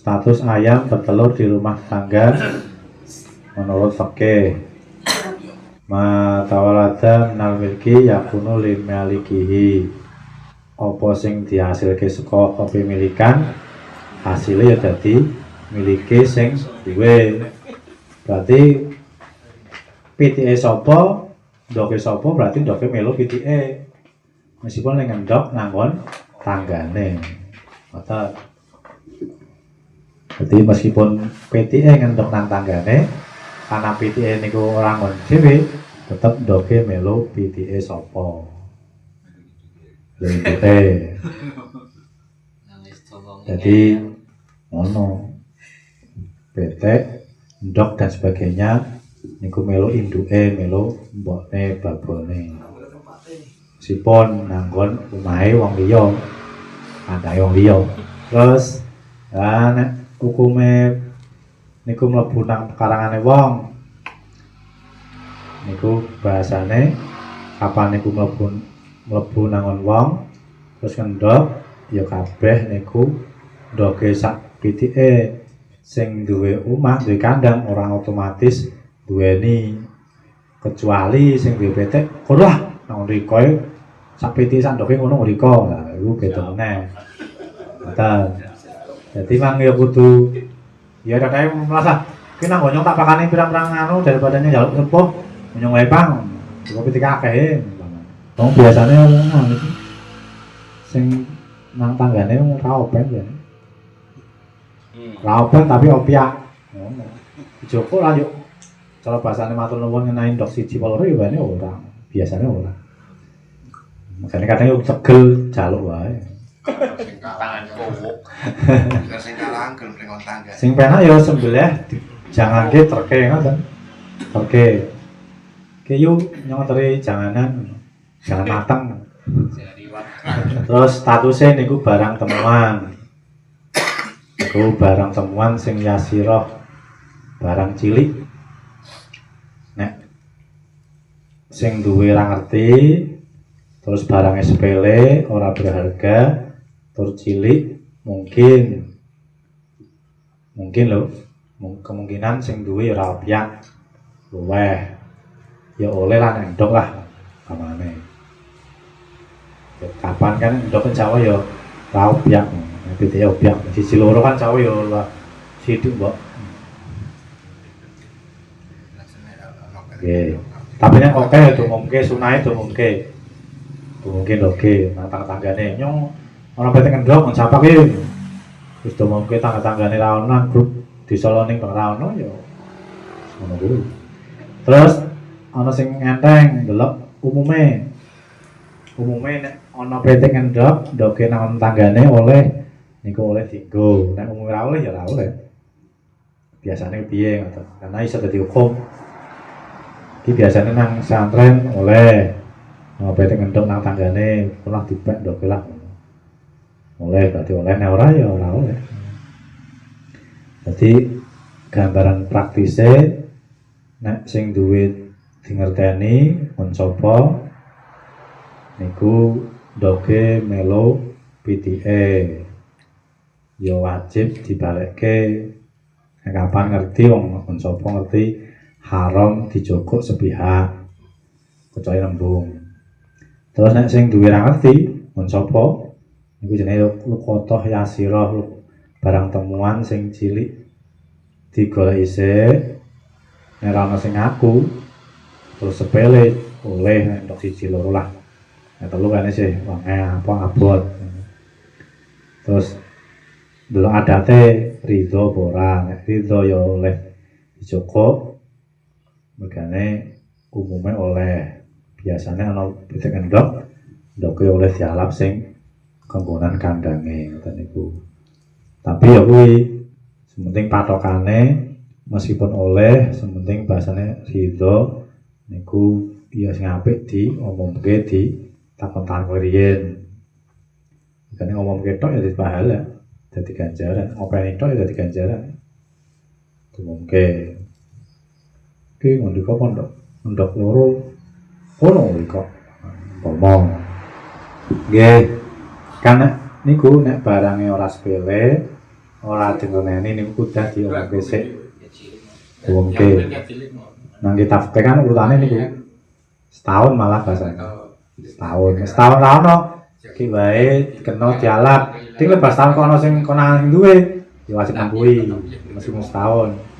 Status ayam bertelur di rumah tangga menurut fikih. Matawalada minal milki yakunu lil malikihi. Apa sing dihasilke saka kepemilikan hasilnya ya dadi miliki sing duwe. Berarti pitike sapa, ndoke sapa berarti ndoke melu pitike. Meskipun ning ndok nganggon tanggane. Mata jadi meskipun pitike ngendok nang tanggane, karena pitike niku ora nggon dhewe, tetep ndoke melu pitike sapa. Lha jadi ngono. Petek, ndok dan sebagainya niku melu induke, melu mbokne, babone. Sipun nanggon omahe wong liya, kandahe wong liya. Terus nek hukume niku mlebu nang pekarangane wong. Niku bahasane kapan niku mlebu nangon wong terus ngendok ya kabeh niku ndoke sak pitike. Sing duwe omah, duwe kandang orang otomatis duweni, kecuali sing duwe petek ora nang riko sak pitike sak ndoke ngono riko. Lah iku beda meneh. Ngoten. Dadi mang ya kudu ya kakek merasa ki nang nyong tak pakane pirang-pirang anu daripada njaluk sepuh nyong wae pang. Kok pitike akeh. Wong biasane ngono iki. Sing nang tanggane ora open ya. Open tapi opiak. Ngono. Joko lah yuk. Kalau bahasane matur nuwun ngenai ndok siji loro ya bane ora. Biasane ora. Makane kadang yo tegel jaluk wae. Sing tangan kowok. Sing kalang gelem ring tangga. Sing penak ya sembelih janganke terke ngoten. Terke. Ki yo nyoteri janganan jangan mateng. Terus statusnya niku barang temuan. Niku barang temuan sing yasiroh barang cilik. Nek sing duwe ra ngerti terus barang sepele ora berharga tur cilik mungkin lho kemungkinan sing duwe ora opiak luweh ya oleh lah nek ndok lah kamane kapan kan ndok Jawa ya ora opiak pitike opiak siji loro kan Jawa ya ora sithik mbok nggih tapi nek oke ya dumungke sunahe dumungke oke nang tanggane nyong ana petek ndok njapake wis dumungke tangga-tanggane ra ono grup disoloning ora ono ya ngono kuwi terus ana sing enteng delok umume nek ana petek ndok ndoke nang tanggane oleh niku oleh dienggo nek umume ra oleh ya ra oleh biasane piye ngoten karena iso dadi hukum iki biasane nang santren oleh petek ndok nang tanggane pernah dipek ndoke lah oleh berarti oleh nek ora ya ora oleh. Jadi gambaran praktise nek sing duwe dingerteni mun sapa niku ndoke melo pitike ya wajib dibalekke kapan ngerti wong mun sapa ngerti haram dijogok sepihak kecuali lembung. Terus nek sing duwe ra ngerti mun sapa niku jenenge lukotoh yasirah barang temuan sing cilik digoleki isih nek ana sing ngaku terus sepele oleh ndok siji loro lah nek telu kan isih apa abot terus delok adate ridho apa ora nek ridho ya oleh dijogok megane umume oleh biasane ana pitik ndok ndoke oleh dialap sing kanggonan kandange ngoten niku. Tapi ya kuwi sementing patokane meskipun oleh sementing bahasane ridho niku ya sing apik diomongke di takon-takon riyen. Dene ngomongke tok ya dadi pahala, dadi ganjaran, ngopeni tok ya dadi ganjaran. Ngomongke ki ngondika pondok ndok loro ono kok ngomong nggih kan niku nek barange ora sepele ora dingoneni niku kudah diomongke sik. Diomongke. Nang kitab fikih kan urutane niku setahun malah bahasane. Setahun ra ono iki wae kena dialap. Ding lepas tahun kono sing konangan duwe ya wajib nangguhi meskipun setahun.